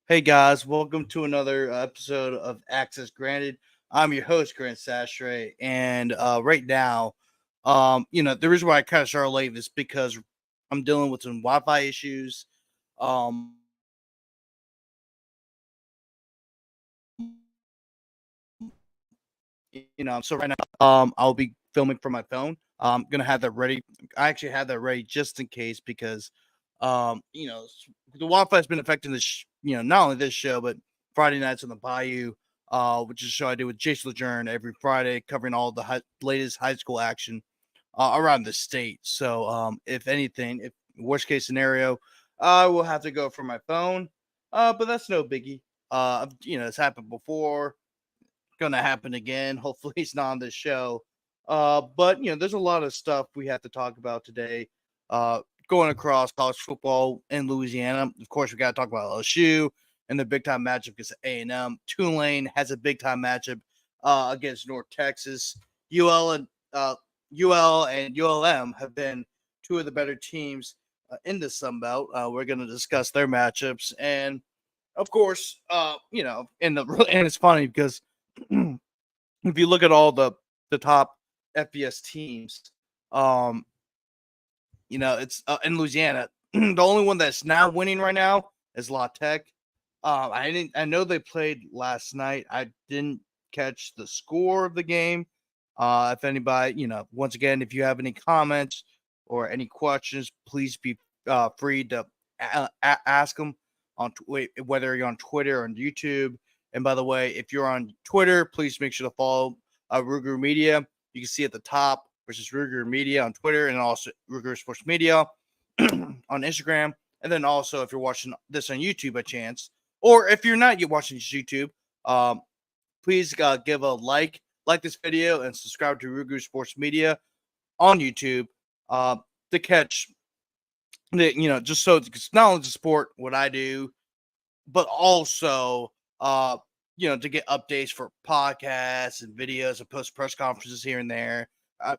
Hey guys, welcome to another episode of Access Granted. I'm your host, Grant Chachere, and right now, the reason why I kind of started late is because I'm dealing with some Wi-Fi issues. Um, so right now, I'll be filming from my phone. I'm gonna have that ready. I actually have that ready just in case because, the Wi-Fi has been affecting not only this show but Friday nights on the Bayou, which is a show I do with Jason Lejeune every Friday, covering all the latest high school action around the state. So, if anything, if worst case scenario, I will have to go for my phone. But that's no biggie. It's happened before, gonna happen again. Hopefully, he's not on this show. But there's a lot of stuff we have to talk about today. Going across college football in Louisiana. Of course, we got to talk about LSU and the big time matchup against A&M. Tulane has a big time matchup against North Texas. UL and ULM have been two of the better teams in the Sun Belt. We're going to discuss their matchups, and of course, and it's funny because if you look at all the top FBS teams, um, it's in Louisiana. The only one that's now winning right now is La Tech. I know they played last night. I didn't catch the score of the game. If anybody, once again, if you have any comments or any questions, please be free to ask them whether you're on Twitter or on YouTube. And by the way, if you're on Twitter, please make sure to follow Ruger Media. You can see at the top, which is Ruger Media on Twitter, and also Ruger Sports Media on Instagram. And then also, if you're watching this on YouTube by chance, or if you're not watching this YouTube, please give a like this video, and subscribe to Ruger Sports Media on YouTube to catch just so it's not only to support what I do, but also to get updates for podcasts and videos and post press conferences here and there. I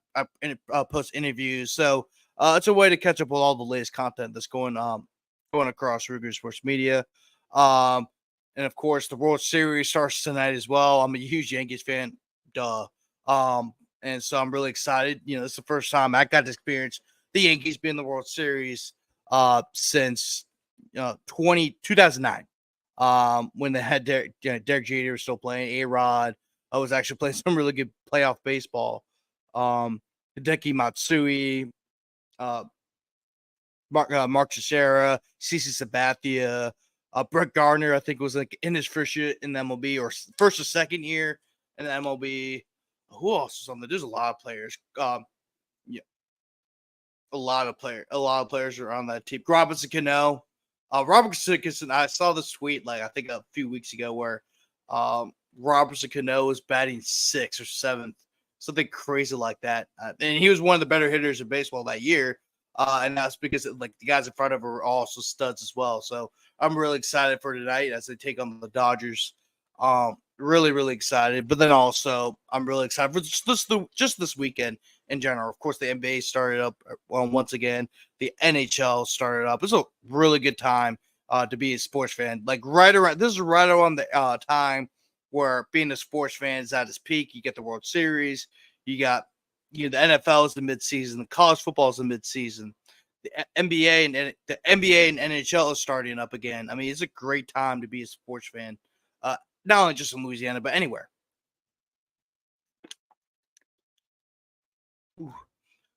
post interviews, so it's a way to catch up with all the latest content that's going across Ruger Sports Media. Um, and of course, the World Series starts tonight as well. I'm a huge Yankees fan, duh. Um, and so I'm really excited. It's the first time I got to experience the Yankees being in the World Series since 2009, when they had Derek Jeter was still playing, A-Rod was actually playing some really good playoff baseball. Hideki Matsui, Mark Teixeira, CC Sabathia, Brett Gardner, I think was like in his first year in the MLB, or first or second year in the MLB. Who else is on there? There's a lot of players. Yeah, a lot of players are on that team. Robinson Cano, Robinson Cano. I saw this tweet I think a few weeks ago where Robinson Cano was batting 6th or 7th, something crazy like that, and he was one of the better hitters in baseball that year. And that's because the guys in front of her are also studs as well. So I'm really excited for tonight as they take on the Dodgers. Really, really excited. But then also I'm really excited for just this weekend in general. Of course, the NBA started up once again. The NHL started up. It's a really good time to be a sports fan. This is right around the time where being a sports fan is at its peak. You get the World Series. You got the NFL is the midseason. The college football is the midseason. The NBA and NHL is starting up again. I mean, it's a great time to be a sports fan. Not only just in Louisiana, but anywhere.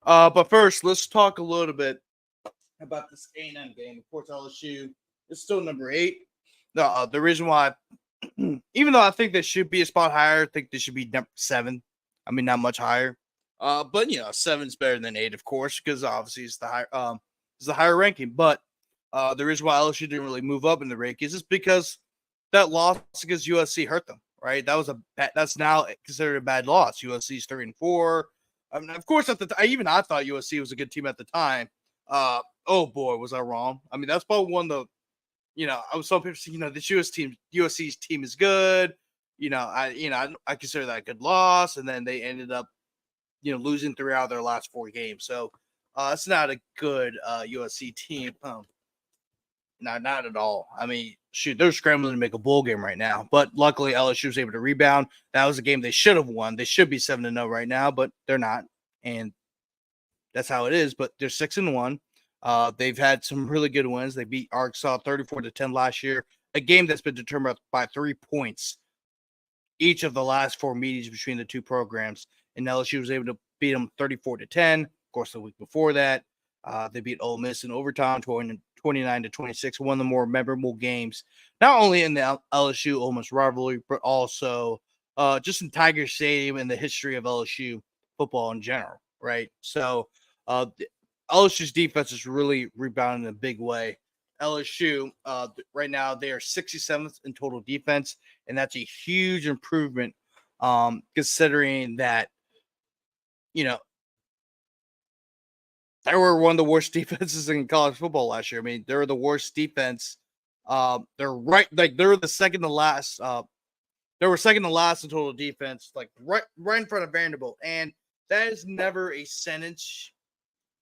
But first, let's talk a little bit about this A&M game. Of course, LSU is still number 8. The reason why, even though I think they should be a spot higher, I think they should be number 7. I mean, not much higher. But 7's better than 8, of course, because obviously it's the higher ranking. But the reason why LSU didn't really move up in the rankings is because that loss against USC hurt them. Right, that's now considered a bad loss. USC's 3-4. I mean, of course, I thought USC was a good team at the time. Oh boy, was I wrong. I mean, that's probably one of the, I was some people say, this USC's team is good. I consider that a good loss, and then they ended up, losing 3 out of their last 4 games. So it's not a good USC team. No, not at all. I mean, shoot, they're scrambling to make a bowl game right now. But luckily, LSU was able to rebound. That was a game they should have won. They should be 7-0 right now, but they're not, and that's how it is. But they're 6-1. They've had some really good wins. They beat Arkansas 34-10 last year, a game that's been determined by 3 points each of the last 4 meetings between the two programs. And LSU was able to beat them 34-10. Of course, the week before that, they beat Ole Miss in overtime, 29-26. One of the more memorable games, not only in the LSU Ole Miss rivalry, but also just in Tiger Stadium in the history of LSU football in general, right? So LSU's defense is really rebounding in a big way. LSU, right now, they are 67th in total defense, and that's a huge improvement considering that, you know, they were one of the worst defenses in college football last year. I mean, they're the worst defense. They're they're the second to last. They were second to last in total defense, like right in front of Vanderbilt, and that is never a sentence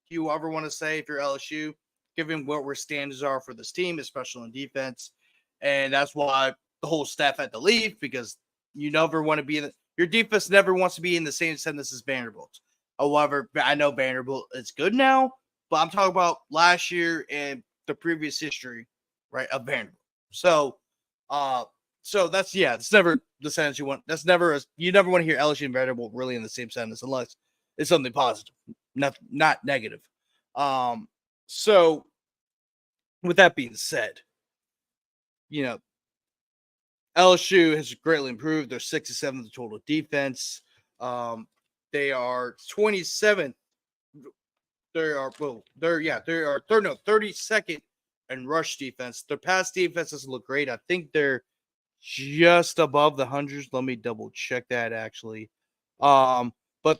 you ever want to say if you're LSU, given what our standards are for this team, especially on defense. And that's why the whole staff had to leave, because you never want to be your defense never wants to be in the same sentence as Vanderbilt. However, I know Vanderbilt is good now, but I'm talking about last year and the previous history, right, of Vanderbilt. So that's it's never the sentence you want. That's never you never want to hear LSU and Vanderbilt really in the same sentence unless it's something positive, not negative. So with that being said, LSU has greatly improved. They're 67th total defense. They are 27th. They're 32nd in rush defense. Their pass defense doesn't look great. I think they're just above the hundreds. Let me double check that actually. But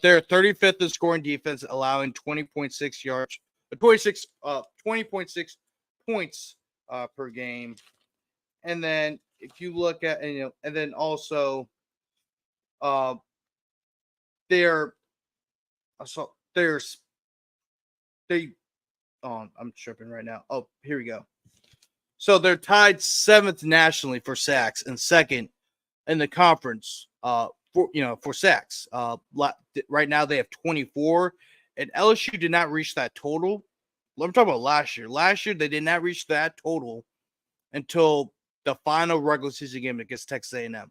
they're 35th in scoring defense, allowing 20.6 yards, 20.6 points per game. And then if you look at, and then also, I'm tripping right now. Oh, here we go. So they're tied 7th nationally for sacks and 2nd in the conference for sacks. Right now they have 24, and LSU did not reach that total. I'm talking about last year. Last year they did not reach that total until the final regular season game against Texas A&M.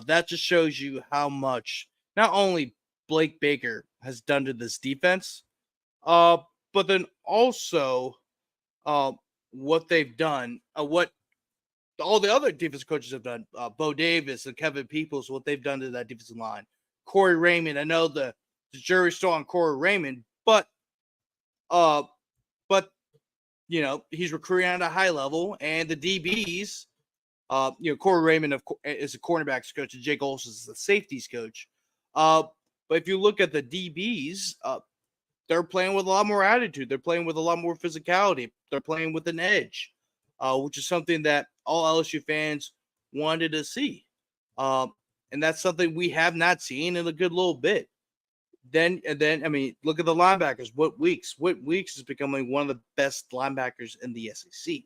That just shows you how much not only Blake Baker has done to this defense, but then also what they've done, what all the other defensive coaches have done, Bo Davis and Kevin Peoples, what they've done to that defensive line. Corey Raymond, I know the jury's still on Corey Raymond, but he's recruiting at a high level, and the DBs, Corey Raymond is a cornerbacks coach, and Jake Olson is the safeties coach. But if you look at the DBs, they're playing with a lot more attitude. They're playing with a lot more physicality. They're playing with an edge, which is something that all LSU fans wanted to see. And that's something we have not seen in a good little bit. Then, I mean, look at the linebackers. Whit Weeks is becoming one of the best linebackers in the SEC,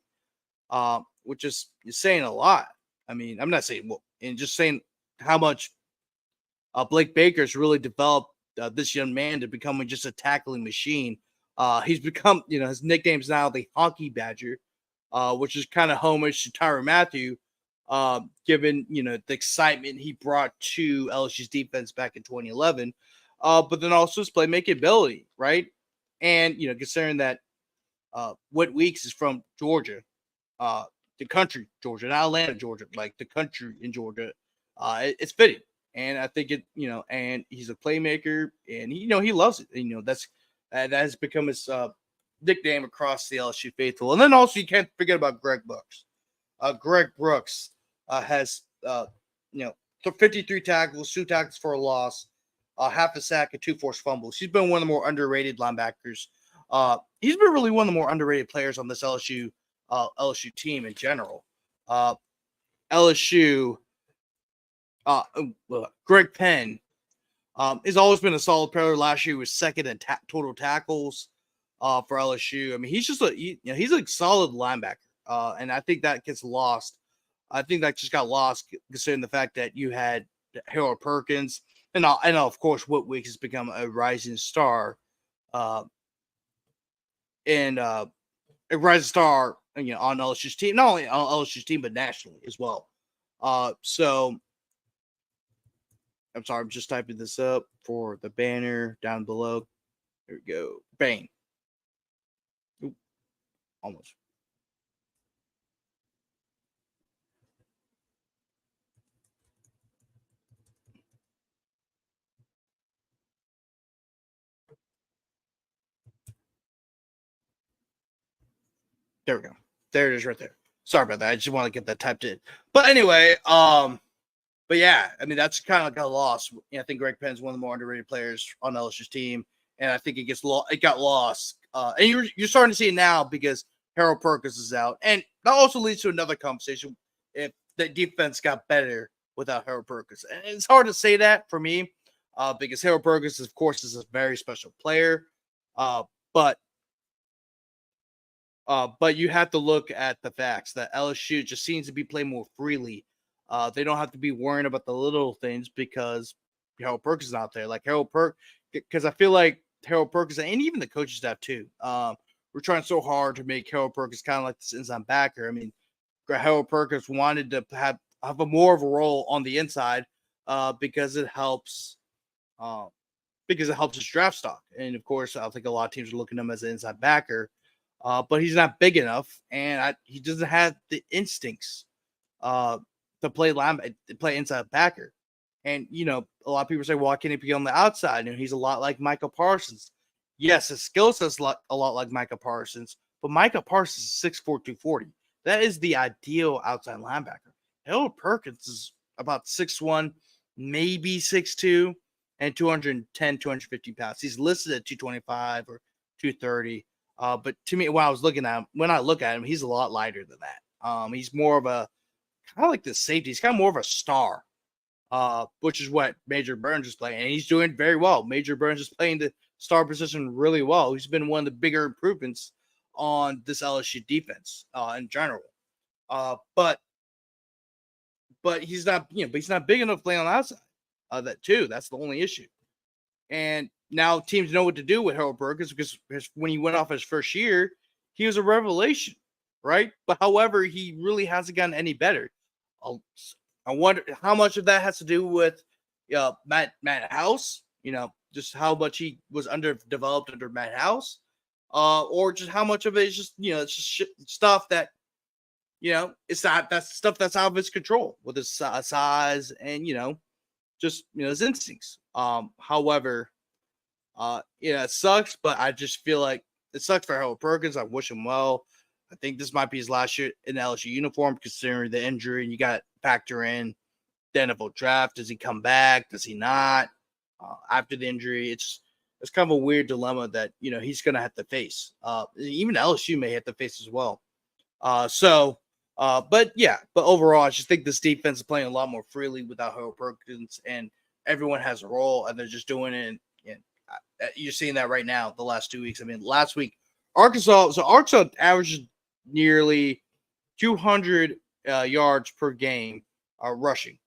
which is saying a lot. I mean, I'm not saying and just saying how much Blake Baker's really developed this young man to becoming just a tackling machine. He's become, his nickname's now the Honky Badger, which is kind of homage to Tyrann Mathieu, given, the excitement he brought to LSU's defense back in 2011. But then also his playmaking ability, right? And, considering that Whit Weeks is from Georgia, the country Georgia, not Atlanta, Georgia, like the country in Georgia, it's fitting. And I think and he's a playmaker, and he loves it. That has become his nickname across the LSU faithful. And then also you can't forget about Greg Brooks. Greg Brooks has 53 tackles, 2 tackles for a loss, half a sack, and 2 forced fumbles. He's been one of the more underrated linebackers. He's been really one of the more underrated players on this LSU team in general. LSU. Greg Penn has always been a solid player. Last year he was 2nd in total tackles for LSU. I mean, he's just he's a solid linebacker. and I think that gets lost. I think that just got lost considering the fact that you had Harold Perkins, and of course Whitwick has become a rising star, uh, and a rising star, on LSU's team, not only on LSU's team but nationally as well. So I'm sorry, I'm just typing this up for the banner down below. There we go. Bang. Ooh, almost. There we go. There it is right there. Sorry about that. I just want to get that typed in. But anyway, but yeah, I mean that's kind of got lost. I think Greg Penn's one of the more underrated players on LSU's team, and I think it got lost. And you're starting to see it now because Harold Perkins is out, and that also leads to another conversation if the defense got better without Harold Perkins. And it's hard to say that for me, because Harold Perkins, of course, is a very special player, but you have to look at the facts that LSU just seems to be playing more freely. They don't have to be worrying about the little things because Harold Perkins is not there. Like because I feel like Harold Perkins and even the coaching staff too. We're trying so hard to make Harold Perkins kind of like this inside backer. I mean, Harold Perkins wanted to have a more of a role on the inside because it helps. Because it helps his draft stock, and of course, I think a lot of teams are looking at him as an inside backer. But he's not big enough, and he doesn't have the instincts to play inside backer. And a lot of people say, "Why can't he be on the outside?" He's a lot like Micah Parsons. Yes, his skill set's a lot like Micah Parsons, but Micah Parsons is 6'4", 240. That is the ideal outside linebacker. Harold Perkins is about 6'1", maybe 6'2", and 210, 250 pounds. He's listed at 225 or 230. But to me, when I look at him, he's a lot lighter than that. He's more of a kind of like the safety. He's kind of more of a star, which is what Major Burns is playing, and he's doing very well. Major Burns is playing the star position really well. He's been one of the bigger improvements on this LSU defense in general. But he's not, but he's not big enough to play on the outside. That's the only issue. And now teams know what to do with Harold Perkins because when he went off his first year, he was a revelation, right? But however, he really hasn't gotten any better. I wonder how much of that has to do with Matt House, just how much he was underdeveloped under Matt House, or just how much of it is just, it's just stuff that, that's stuff that's out of his control with his size and, just, his instincts. However, it sucks, but I just feel like it sucks for Harold Perkins. I wish him well. I think this might be his last year in the LSU uniform, considering the injury. And you got to factor in the NFL draft. Does he come back? Does he not? After the injury, it's kind of a weird dilemma that he's going to have to face. Even LSU may have to face as well. But overall, I just think this defense is playing a lot more freely without Harold Perkins, and everyone has a role, and they're just doing it. And you're seeing that right now. The last 2 weeks. I mean, last week, Arkansas averaged nearly 200 yards per game rushing,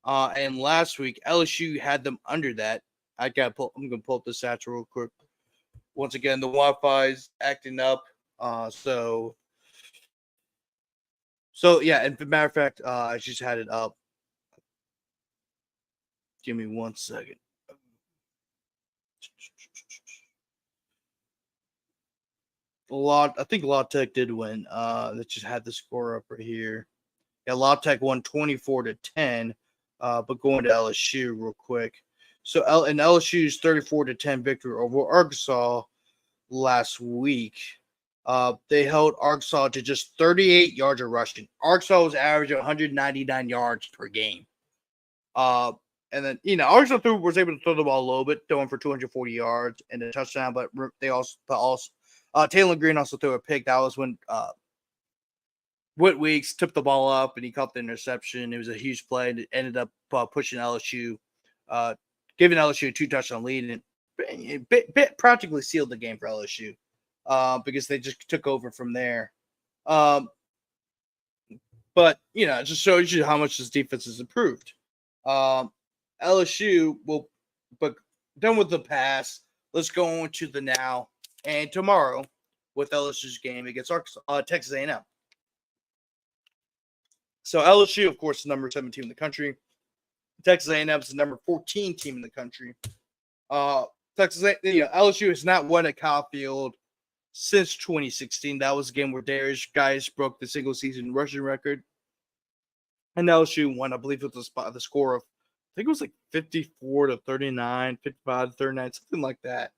and last week LSU had them under that. I'm gonna pull up the stats real quick. Once again, the Wi-Fi's acting up. So yeah, and as a matter of fact, I just had it up. Give me 1 second. I think La Tech did win. That just had the score up right here. Yeah, La Tech won 24-10. But going to LSU real quick. So in LSU's 34-10 victory over Arkansas last week, they held Arkansas to just 38 yards of rushing. Arkansas was averaging 199 yards per game. And then, Arkansas was able to throw the ball a little bit, throwing for 240 yards and a touchdown. But they also Taylor Green also threw a pick. That was when Whitweeks tipped the ball up and he caught the interception. It was a huge play, and it ended up pushing LSU, giving LSU a 2-touchdown lead, and it practically sealed the game for LSU because they just took over from there. But it just shows you how much this defense has improved. LSU will, but done with the past. Let's go on to the now and tomorrow with LSU's game against Texas A&M. So LSU, of course, is the number 7 team in the country. Texas A&M is the number 14 team in the country. LSU has not won at Kyle Field since 2016. That was a game where Darius Guice broke the single season rushing record. And LSU won, I believe it was the score of, I think it was like 54-39, 55-39, something like that.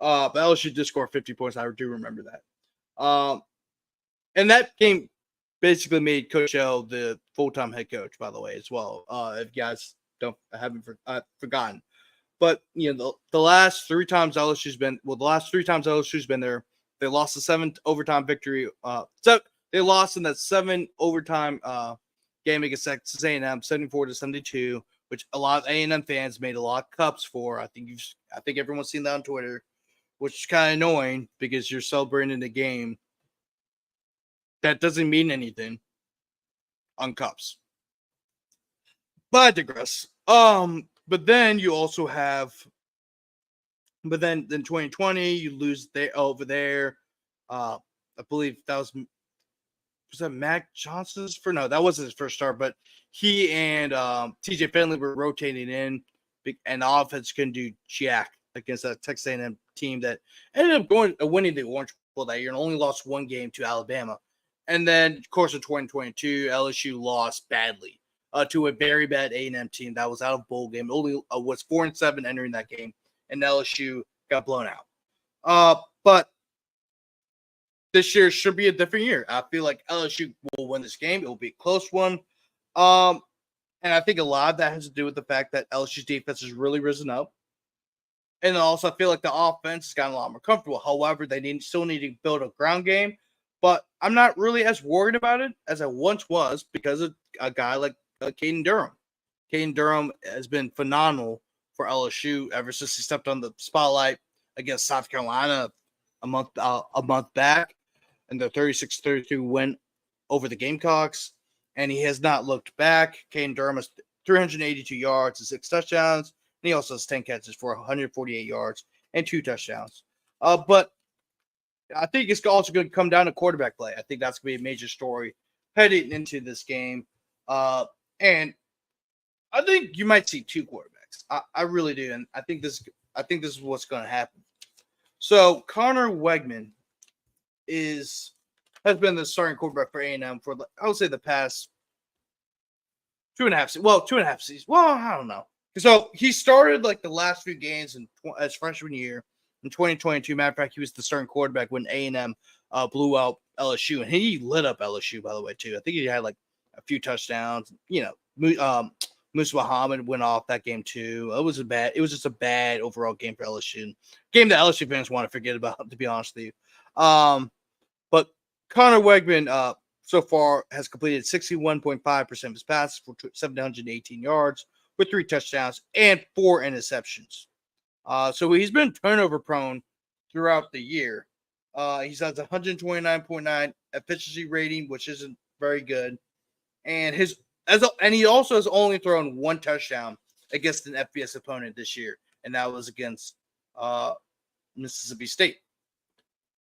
But LSU did score 50 points. I do remember that. And that game basically made Coach L the full-time head coach, by the way, as well. If you guys haven't forgotten. But the last 3 times LSU's been there, they lost the 7 overtime victory. So they lost in that 7 overtime game against Texas A&M, 74-72, which a lot of A&M fans made a lot of cups for. I think everyone's seen that on Twitter, which is kind of annoying because you're celebrating a game that doesn't mean anything on cups. But I digress. But then you also have, but then in 2020 you lose over there. I believe that was that Mac Johnson's no, that wasn't his first start, but he and TJ Finley were rotating in, and the offense couldn't do jack against that Texas A&M team that ended up winning the Orange Bowl that year and only lost 1 game to Alabama. And then, of course, in 2022, LSU lost badly to a very bad A&M team that was out of bowl game. Only was 4-7 entering that game, and LSU got blown out. But this year should be a different year. I feel like LSU will win this game. It will be a close one. And I think a lot of that has to do with the fact that LSU's defense has really risen up. And also, I feel like the offense has gotten a lot more comfortable. However, they still need to build a ground game. But I'm not really as worried about it as I once was because of a guy like Caden Durham. Caden Durham has been phenomenal for LSU ever since he stepped on the spotlight against South Carolina a month back in the 36-32 win over the Gamecocks. And he has not looked back. Caden Durham has 382 yards and 6 touchdowns. And he also has 10 catches for 148 yards and 2 touchdowns. But I think it's also going to come down to quarterback play. I think that's going to be a major story heading into this game. And I think you might see 2 quarterbacks. I really do. And I think this is what's going to happen. So Connor Wegman has been the starting quarterback for A&M for, I would say, the past 2.5 seasons. Well, 2.5 seasons. Well, I don't know. So he started like the last few games as freshman year in 2022. Matter of fact, he was the starting quarterback when A&M blew out LSU, and he lit up LSU, by the way, too. I think he had like a few touchdowns. Musa Muhammad went off that game too. It was just a bad overall game for LSU. Game that LSU fans want to forget about, to be honest with you. But Connor Wegman so far has completed 61.5% of his passes for 718 yards with 3 touchdowns and 4 interceptions. So he's been turnover prone throughout the year. He's has 129.9 efficiency rating, which isn't very good. And he also has only thrown 1 touchdown against an FBS opponent this year, and that was against Mississippi State.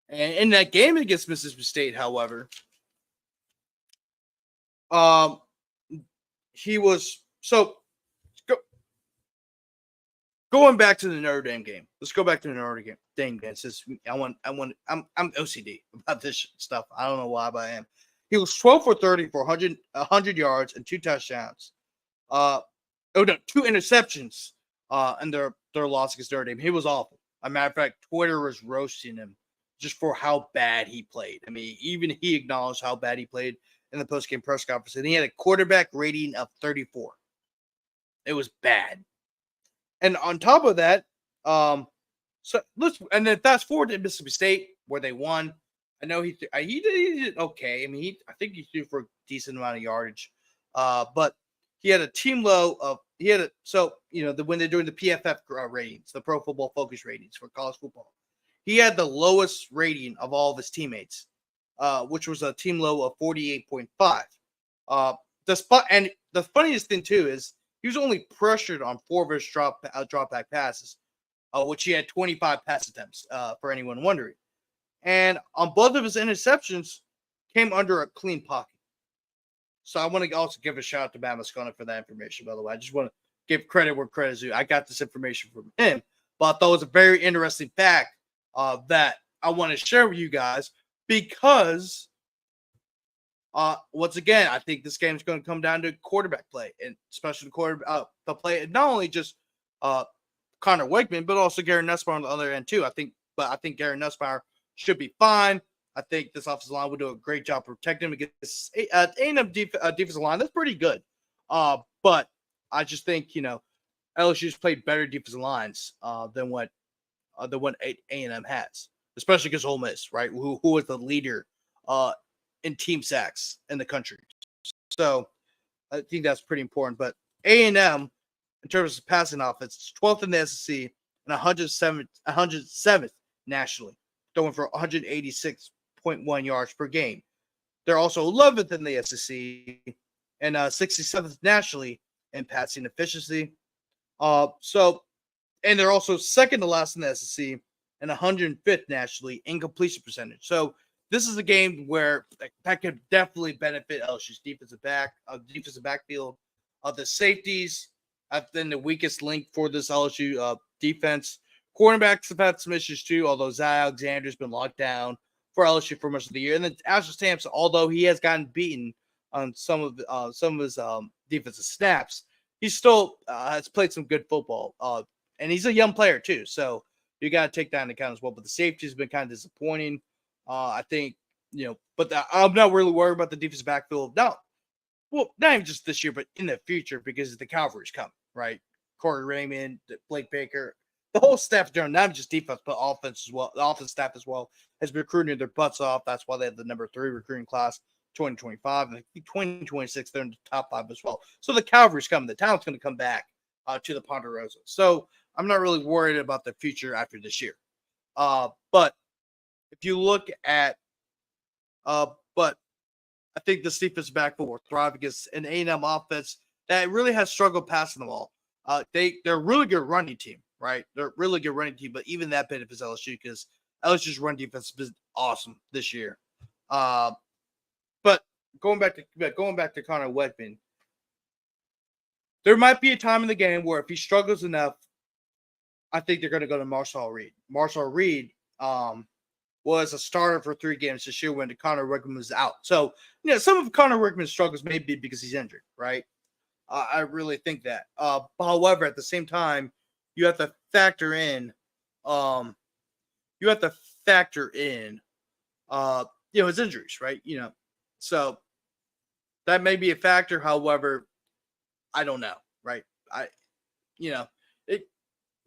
And in that game against Mississippi State, however, he was going back to the Notre Dame game. Let's go back to the Notre Dame game. Since I'm OCD about this stuff. I don't know why, but I am. He was 12 for 30 for 100 yards and 2 touchdowns. 2 interceptions. And their loss against Notre Dame. He was awful. As a matter of fact, Twitter was roasting him just for how bad he played. I mean, even he acknowledged how bad he played in the post-game press conference. And he had a quarterback rating of 34. It was bad. And on top of that, and then fast forward to Mississippi State where they won. I know he did okay. I mean, I think he threw for a decent amount of yardage. But he had a team low of when they're doing the PFF ratings, the Pro Football Focus ratings for college football, he had the lowest rating of all of his teammates, which was a team low of 48.5. And the funniest thing too is he was only pressured on 4 of his drop back passes, which he had 25 pass attempts. For anyone wondering, and on both of his interceptions came under a clean pocket. So I want to also give a shout out to Matt Moscona for that information. By the way, I just want to give credit where credit is due. I got this information from him, but I thought it was a very interesting fact that I want to share with you guys because once again, I think this game is going to come down to quarterback play, and especially the play, and not only just Connor Wakeman, but also Gary Nussbauer on the other end too. I think Gary Nussbauer should be fine. I think this offensive line will do a great job protecting him against A&M defensive line. That's pretty good. But I just think, LSU's played better defensive lines than what A&M has, especially against Ole Miss, right? Who is the leader in team sacks in the country. So I think that's pretty important. But A&M, in terms of passing offense, is 12th in the SEC and 107th nationally, throwing for 186.1 yards per game. They're also 11th in the SEC and 67th nationally in passing efficiency. And they're also second to last in the SEC and 105th nationally in completion percentage. So this is a game where that could definitely benefit LSU's defensive backfield. The safeties have been the weakest link for this LSU defense. Cornerbacks have had some issues too, although Zay Alexander's been locked down for LSU for much of the year. And then Asher Sampson, although he has gotten beaten on some of his defensive snaps, he still has played some good football. And he's a young player too, so you got to take that into account as well. But the safety has been kind of disappointing. I think, but I'm not really worried about the defensive backfield. No, well, not even just this year, but in the future, because the Cavalry's coming, right? Corey Raymond, Blake Baker, the whole staff, not just defense, but offense as well. The offense staff as well has been recruiting their butts off. That's why they have the number 3 recruiting class 2025, and I think 2026 they're in the top 5 as well. So the Cavalry's coming. The talent's going to come back to the Ponderosa. So I'm not really worried about the future after this year. But if you look at, but I think this defensive backfield will thrive against an A&M offense that really has struggled passing the ball. They're a really good running team, right? They're a really good running team, but even that benefits LSU because LSU's run defense has been awesome this year. But going back to Connor Wakeman, there might be a time in the game where if he struggles enough, I think they're going to go to Marshall Reed. Marshall Reed was a starter for 3 games this year when Connor Wakeman was out. So, some of Connor Wakeman's struggles may be because he's injured, right? I really think that. However, at the same time, you have to factor in, his injuries, right? So that may be a factor. However, I don't know, right?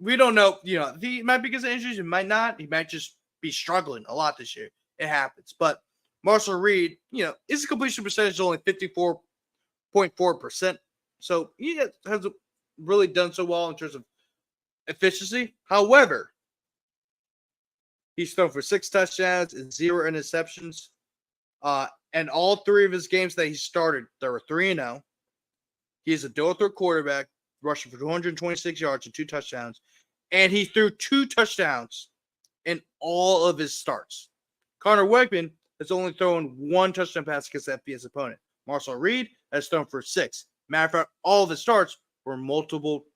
We don't know. He might be because of injuries. It might not. He might just be struggling a lot this year. It happens. But Marshall Reed, his completion percentage is only 54.4%. So he hasn't really done so well in terms of efficiency. However, he's thrown for 6 touchdowns and 0 interceptions. And all 3 of his games that he started, there were 3-0. He is a dual-threat quarterback, rushing for 226 yards and 2 touchdowns. And he threw 2 touchdowns in all of his starts. Connor Wakeman has only thrown 1 touchdown pass against the FBS opponent. Marshall Reed has thrown for 6. Matter of fact, all of his starts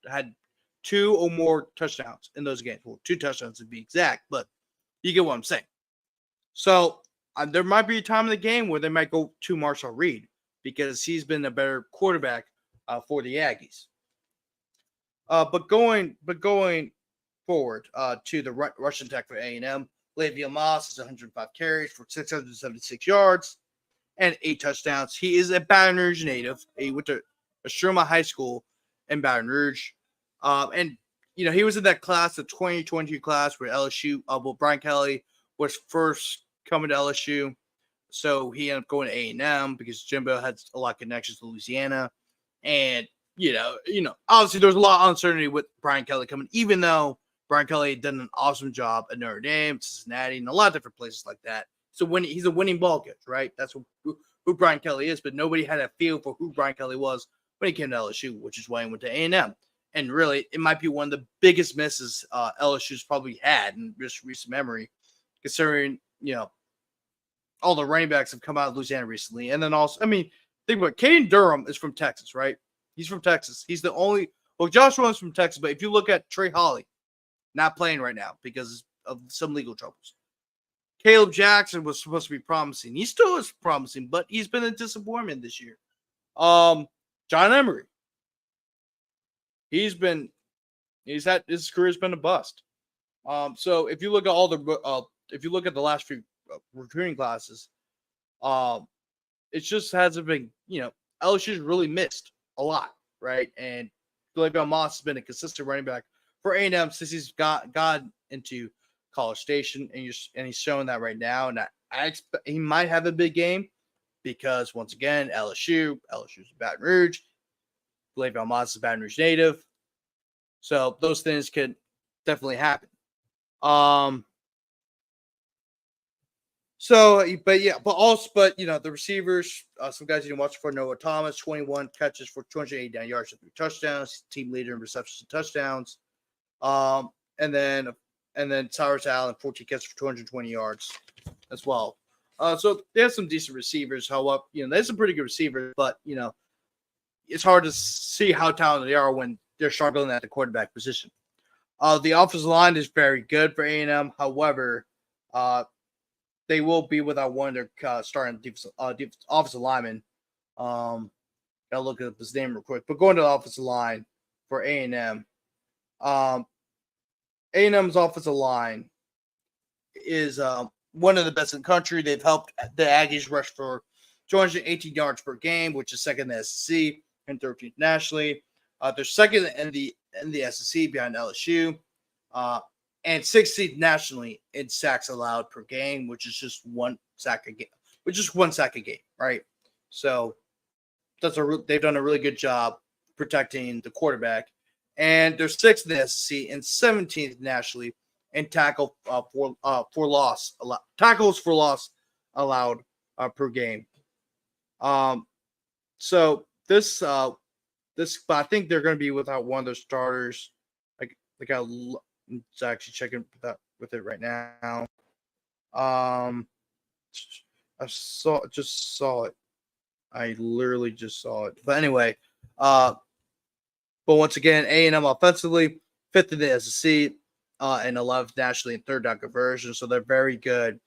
had 2 or more touchdowns in those games. Well, 2 touchdowns to be exact, but you get what I'm saying. So there might be a time in the game where they might go to Marshall Reed because he's been a better quarterback for the Aggies. But going forward to the rushing attack for A&M, Le'Veon Moss is 105 carries for 676 yards and 8 touchdowns. He is a Baton Rouge native. He went to Sherma High School in Baton Rouge. And he was in that class, the 2022 class where LSU, Brian Kelly was first coming to LSU. So he ended up going to A&M because Jimbo had a lot of connections to Louisiana. And, obviously there's a lot of uncertainty with Brian Kelly coming, even though Brian Kelly had done an awesome job at Notre Dame, Cincinnati, and a lot of different places like that. So he's a winning ball coach, right? That's what who Brian Kelly is, but nobody had a feel for who Brian Kelly was when he came to LSU, which is why he went to A&M. And really, it might be one of the biggest misses LSU's probably had in just recent memory, considering, all the running backs have come out of Louisiana recently. And then also, think about it, Caden Durham is from Texas, right? He's from Texas. He's the only – well, Josh Rosen's from Texas, but if you look at Trey Holly, not playing right now because of some legal troubles. Caleb Jackson was supposed to be promising. He still is promising, but he's been a disappointment this year. John Emery. His career's been a bust. So if you look at the last few recruiting classes, it just hasn't been, LSU's really missed a lot, right? And Le'Veon Moss has been a consistent running back for A&M since he's got into College Station, and he's showing that right now. And I expect he might have a big game because, once again, LSU's Baton Rouge. Le'Veon Moss is a Baton Rouge native. So those things could definitely happen. The receivers, some guys you didn't watch for: Noah Thomas, 21 catches for 289 yards and 3 touchdowns, team leader in receptions and touchdowns. And then Cyrus Allen, 14 catches for 220 yards as well. So they have some decent receivers. However, there's some pretty good receivers, but it's hard to see how talented they are when they're struggling at the quarterback position. The offensive line is very good for A&M. However, they will be without one of their starting offensive linemen. Gotta look up his name real quick. But going to the offensive line for A&M, A&M's offensive line is one of the best in the country. They've helped the Aggies rush for 218 yards per game, which is second in the SEC and 13th nationally. They're second in the SEC behind LSU, and 16th nationally in sacks allowed per game, which is just one sack a game, right? So they've done a really good job protecting the quarterback, and they're 6th in the SEC and 17th nationally in tackles for loss allowed per game. So this, but I think they're going to be without one of their starters. I'm actually checking with it right now. I just saw it. I literally just saw it. But anyway, but once again, A&M offensively, 5th in the SEC, and 11th nationally in third down conversion. So they're very good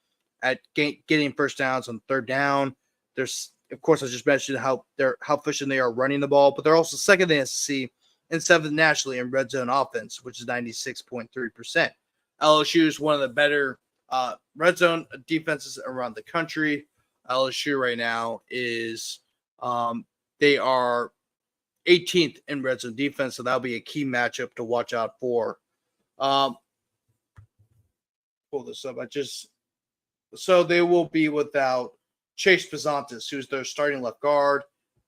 at getting first downs on third down. There's, of course, I just mentioned how efficient they are running the ball, but they're also second in the SEC and 7th nationally in red zone offense, which is 96.3%. LSU is one of the better red zone defenses around the country. LSU right now is they are 18th in red zone defense, so that'll be a key matchup to watch out for. Pull this up. So they will be without Chase Pizantis, who's their starting left guard.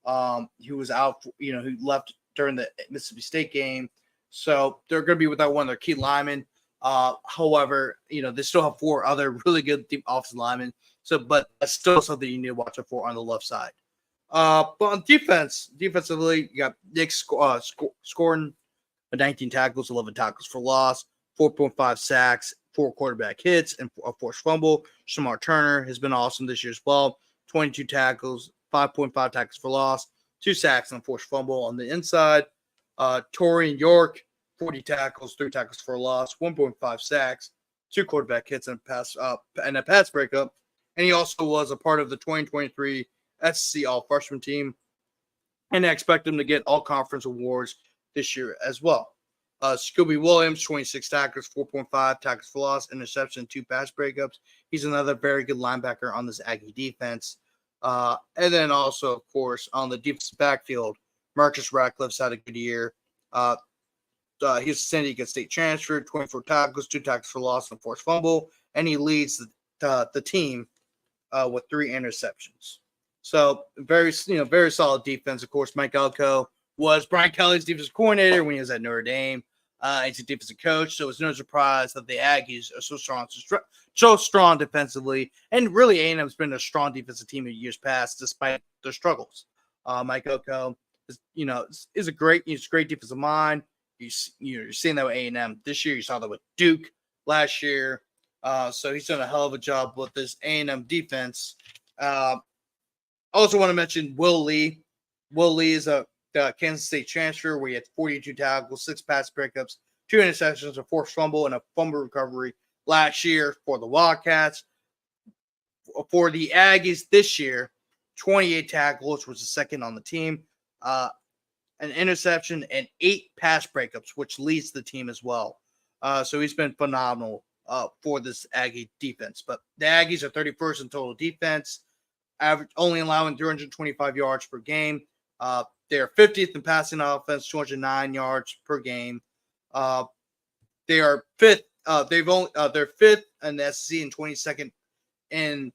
Who was out, who left during the Mississippi State game. So they're going to be without one of their key linemen. However, they still have 4 other really good offensive linemen. So, but that's still something you need to watch out for on the left side. But on defensively, you got Nick scoring 19 tackles, 11 tackles for loss, 4.5 sacks, 4 quarterback hits, and a forced fumble. Shamar Turner has been awesome this year as well. 22 tackles, 5.5 tackles for loss, 2 sacks, and a forced fumble on the inside. Torian York, 40 tackles, 3 tackles for a loss, 1.5 sacks, 2 quarterback hits, and a pass breakup. And he also was a part of the 2023 SEC All-Freshman team. And I expect him to get all conference awards this year as well. Scooby Williams, 26 tackles, 4.5 tackles for loss, interception, 2 pass breakups. He's another very good linebacker on this Aggie defense. And then also, of course, on the defensive backfield, Marcus Ratcliffe's had a good year. He's a San Diego State transfer, 24 tackles, 2 tackles for loss, and a forced fumble. And he leads the team with 3 interceptions. So very solid defense. Of course, Mike Elko was Brian Kelly's defensive coordinator when he was at Notre Dame. He's a defensive coach, so it's no surprise that the Aggies are so strong defensively. And really, A&M's been a strong defensive team in years past, despite their struggles. Mike Oko is a great defensive mind. You're seeing that with A&M this year. You saw that with Duke last year. So he's done a hell of a job with this A&M defense. Also want to mention Will Lee. Will Lee is a Kansas State transfer where he had 42 tackles, 6 pass breakups, 2 interceptions, a forced fumble, and a fumble recovery last year for the Wildcats. For the Aggies this year, 28 tackles, was the second on the team, an interception, and 8 pass breakups, which leads the team as well. So he's been phenomenal for this Aggie defense. But the Aggies are 31st in total defense, average only allowing 325 yards per game. They are 50th in passing offense, 209 yards per game. They are 5th. They're 5th in the SEC and 22nd in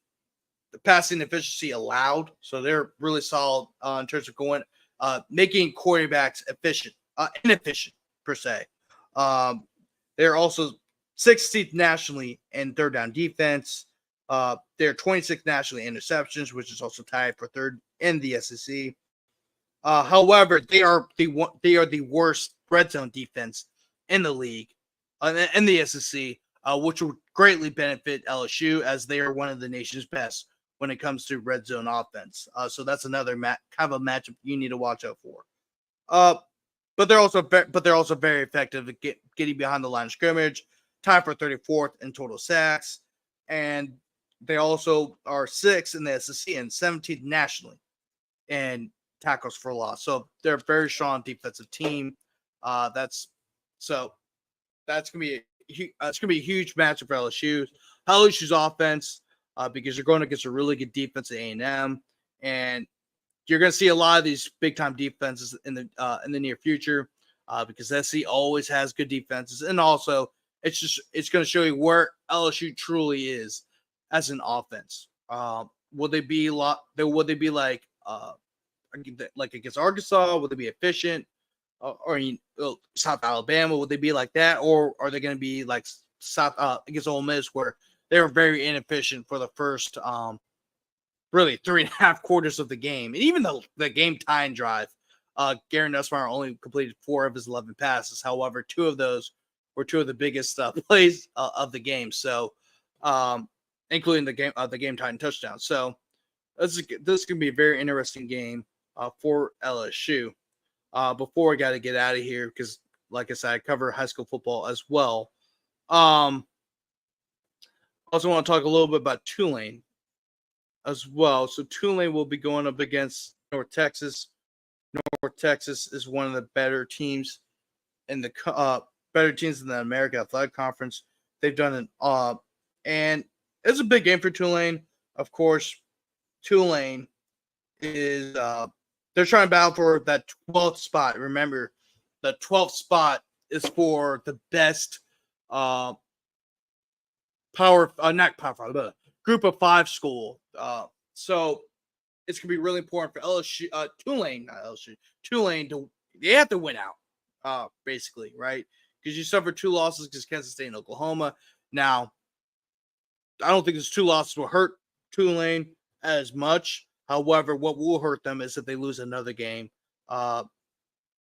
the passing efficiency allowed. So they're really solid in terms of making quarterbacks inefficient per se. They're also 16th nationally in third down defense. They're 26th nationally in interceptions, which is also tied for third in the SEC. However, they are the worst red zone defense in the league, in the SEC, which will greatly benefit LSU as they are one of the nation's best when it comes to red zone offense. So that's another kind of a matchup you need to watch out for. But they're also very effective at getting behind the line of scrimmage, tied for 34th in total sacks, and they also are 6th in the SEC and 17th nationally in tackles for loss. So they're a very strong defensive team. That's gonna be a huge matchup for LSU's offense, because you're going against a really good defense at A&M, and you're going to see a lot of these big time defenses in the near future, because SC always has good defenses, and also it's going to show you where LSU truly is as an offense. Will they be like against Arkansas? Will they be efficient? Or South Alabama? Would they be like that, or are they going to be like against Ole Miss, where they were very inefficient for the first really 3.5 quarters of the game, and even the game tying drive? Gary Nussmeier only completed 4 of his 11 passes. However, 2 of those were 2 of the biggest plays of the game. So, including the game tying touchdown. So, this is going to be a very interesting game for LSU. Before I got to get out of here, because, like I said, I cover high school football as well. Also want to talk a little bit about Tulane as well. So Tulane will be going up against North Texas. North Texas is one of the better teams in the American Athletic Conference. They've done it, and it's a big game for Tulane. Of course, Tulane is they're trying to battle for that 12th spot. Remember, the 12th spot is for the best group of 5 school. So it's gonna be really important for Tulane they have to win out, basically, right? Because you suffered 2 losses against Kansas State and Oklahoma. Now, I don't think those 2 losses will hurt Tulane as much. However, what will hurt them is if they lose another game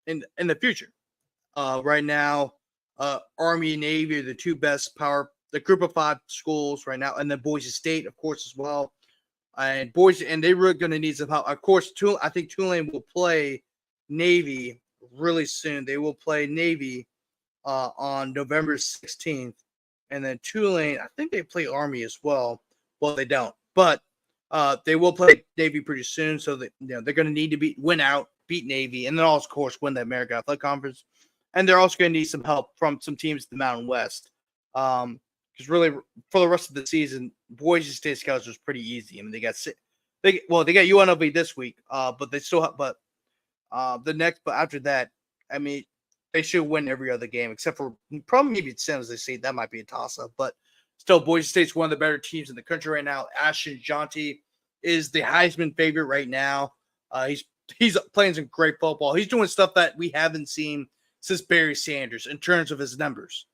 in the future. Right now, Army and Navy are the 2 best the group of 5 schools right now, and then Boise State, of course, as well. And they're really going to need some help. Of course, I think Tulane will play Navy really soon. They will play Navy on November 16th, and then Tulane, I think they play Army as well. Well, they don't, but they will play Navy pretty soon, so that they're going to need to beat Navy, and then also, of course, win the American Athletic Conference. And they're also going to need some help from some teams in the Mountain West. Because really, for the rest of the season, Boise State's schedule was pretty easy. I mean, they got UNLV this week, but they still have, but after that, I mean, they should win every other game except for probably maybe San Jose State. That might be a toss-up, but still, Boise State's one of the better teams in the country right now. Ashton Jeanty is the Heisman favorite right now. He's playing some great football. He's doing stuff that we haven't seen since Barry Sanders in terms of his numbers.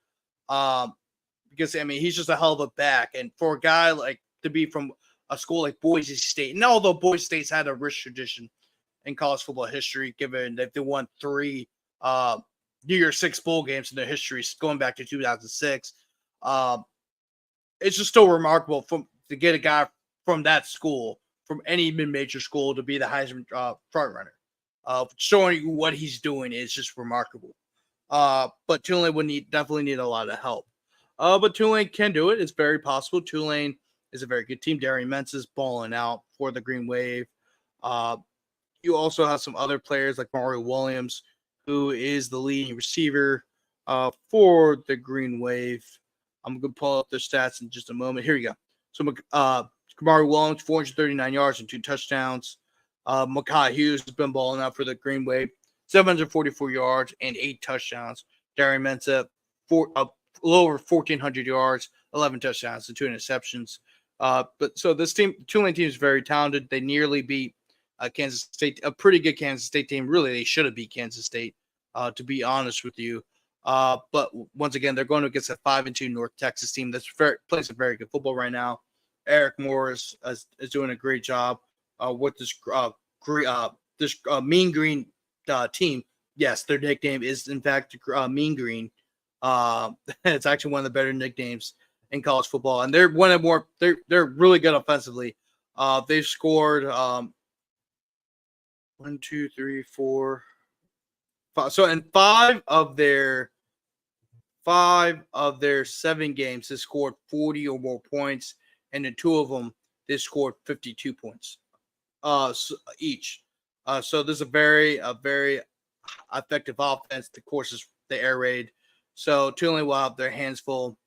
Because I mean, he's just a hell of a back, and for a guy like to be from a school like Boise State, and although Boise State's had a rich tradition in college football history, given that they won 3 New Year's Six bowl games in their history going back to 2006, it's just still remarkable to get a guy from that school, from any mid-major school, to be the Heisman front runner. Showing you what he's doing is just remarkable. But Tulane would definitely need a lot of help. But Tulane can do it. It's very possible. Tulane is a very good team. Darian Mentz is balling out for the Green Wave. You also have some other players like Mario Williams, who is the leading receiver for the Green Wave. I'm going to pull up their stats in just a moment. Here we go. So Kamari Williams, 439 yards and 2 touchdowns. Makai Hughes has been balling out for the Green Wave, 744 yards and 8 touchdowns. Darian Mensah, a little over 1,400 yards, 11 touchdowns and 2 interceptions. But so this Tulane team is very talented. They nearly beat Kansas State, a pretty good Kansas State team. Really, they should have beat Kansas State, to be honest with you. But once again, they're going against a 5-2 North Texas team that's plays a very good football right now. Eric Morris is doing a great job with this Mean Green team. Yes, their nickname is in fact Mean Green. It's actually one of the better nicknames in college football, and they're one of more. They're really good offensively. They've scored 1, 2, 3, 4, 5. So in 5 of their 7 games, they scored 40 or more points, and in 2 of them, they scored 52 points each. So this is a very effective offense. Of course, is the air raid. So Tulane will have their hands full.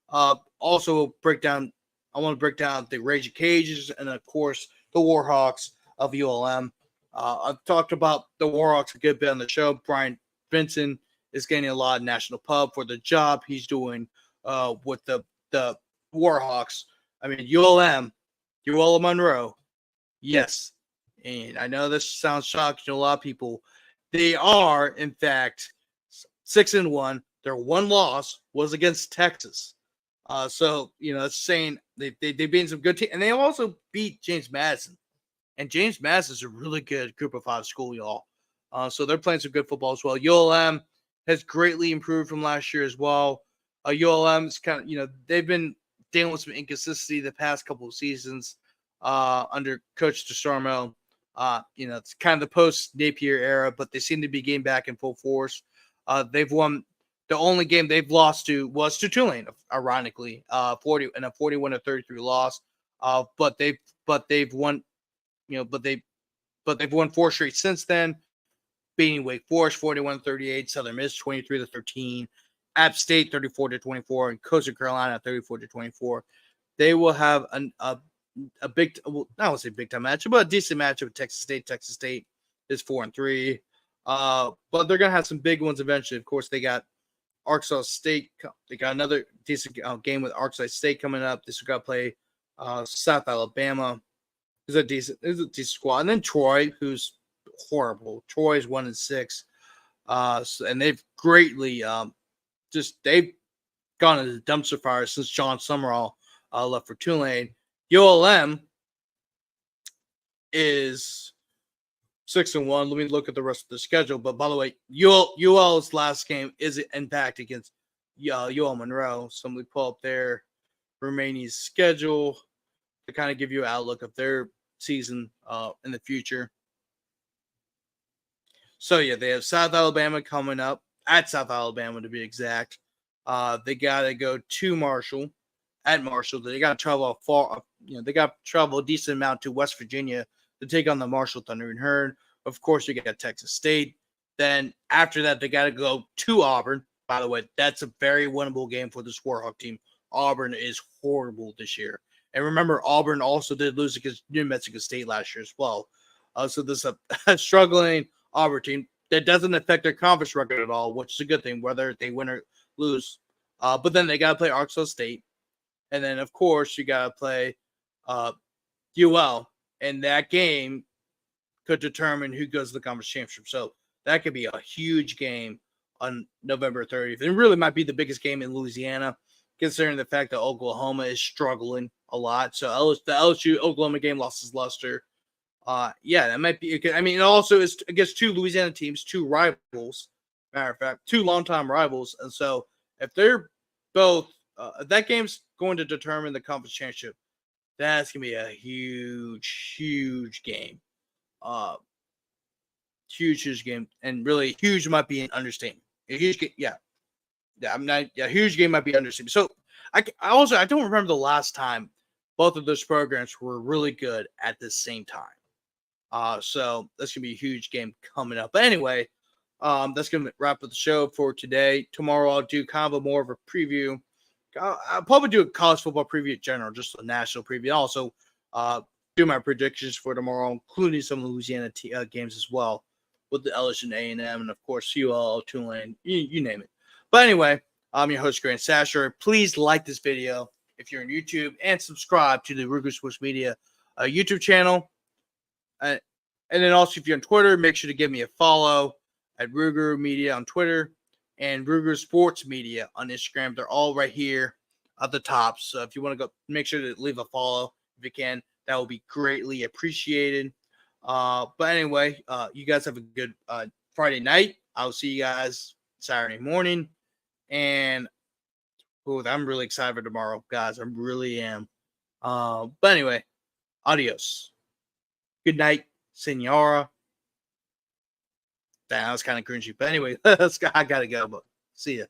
Also, I want to break down the Raging Cajuns and, of course, the Warhawks of ULM. I've talked about the Warhawks a good bit on the show. Brian Benson is getting a lot of national pub for the job he's doing with the Warhawks. I mean, ULM Monroe, yes. And I know this sounds shocking to a lot of people. They are, in fact, 6-1. Their one loss was against Texas. So, it's saying they beat some good teams. And they also beat James Madison. And James Madison is a really good group of 5 school, y'all. So they're playing some good football as well. ULM has greatly improved from last year as well. ULM is kind of, they've been dealing with some inconsistency the past couple of seasons under Coach DeSarmo. It's kind of the post-Napier era, but they seem to be getting back in full force. They've won. The only game they've lost to was to Tulane, ironically, 41-33 loss. But they've won. But they've won 4 straight since then, beating Wake Forest 41-38, Southern Miss 23-13, App State 34-24, and Coastal Carolina 34-24. They will have a big, well, I won't say big time matchup, but a decent matchup with Texas State. Texas State is 4-3, but they're gonna have some big ones eventually. Of course, they got Arkansas State. They got another decent game with Arkansas State coming up. This is gonna play South Alabama. It's a decent squad, and then Troy, who's horrible. Troy is 1-6, and they've greatly they've gone into the dumpster fire since John Summerall left for Tulane. ULM is 6-1. Let me look at the rest of the schedule. But by the way, UL's last game is in fact against UL Monroe. So let me pull up their remaining schedule to kind of give you an outlook of their season in the future. So yeah, they have South Alabama coming up, at South Alabama to be exact. They gotta go to Marshall. At Marshall, they got to travel far. They got to travel a decent amount to West Virginia to take on the Marshall Thunder and Herd. Of course, you got Texas State. Then after that, they got to go to Auburn. By the way, that's a very winnable game for this Warhawk team. Auburn is horrible this year, and remember, Auburn also did lose against New Mexico State last year as well. So this is a struggling Auburn team that doesn't affect their conference record at all, which is a good thing, whether they win or lose. But then they got to play Arkansas State. And then, of course, you got to play UL. And that game could determine who goes to the conference championship. So that could be a huge game on November 30th. It really might be the biggest game in Louisiana, considering the fact that Oklahoma is struggling a lot. So the LSU Oklahoma game lost its luster. Yeah, that might be. I mean, it also is against two Louisiana teams, two rivals. Matter of fact, two longtime rivals, and so if they're both, that game's going to determine the conference championship. That's gonna be a huge game. Uh, huge game, and really huge might be an understatement. A huge game, yeah. I'm not. Yeah, huge game might be understatement. So I don't remember the last time both of those programs were really good at the same time. So that's gonna be a huge game coming up. But anyway, that's gonna wrap up the show for today. Tomorrow I'll do kind of more of a preview. I'll probably do a college football preview in general, just a national preview. Also, do my predictions for tomorrow, including some Louisiana games as well, with the LSU and A&M, and of course UL, Tulane, you name it. But anyway, I'm your host Grant Chachere. Please like this video if you're on YouTube and subscribe to the Ruger Sports Media YouTube channel. And then also, if you're on Twitter, make sure to give me a follow at Ruger Media on Twitter and Ruger Sports Media on Instagram. They're all right here at the top. So if you want to go, make sure to leave a follow if you can. That will be greatly appreciated. But anyway, you guys have a good Friday night. I'll see you guys Saturday morning. And I'm really excited for tomorrow, guys. I really am. But anyway, adios. Good night, Senora. That was kind of cringy. But anyway, I got to go. But see ya.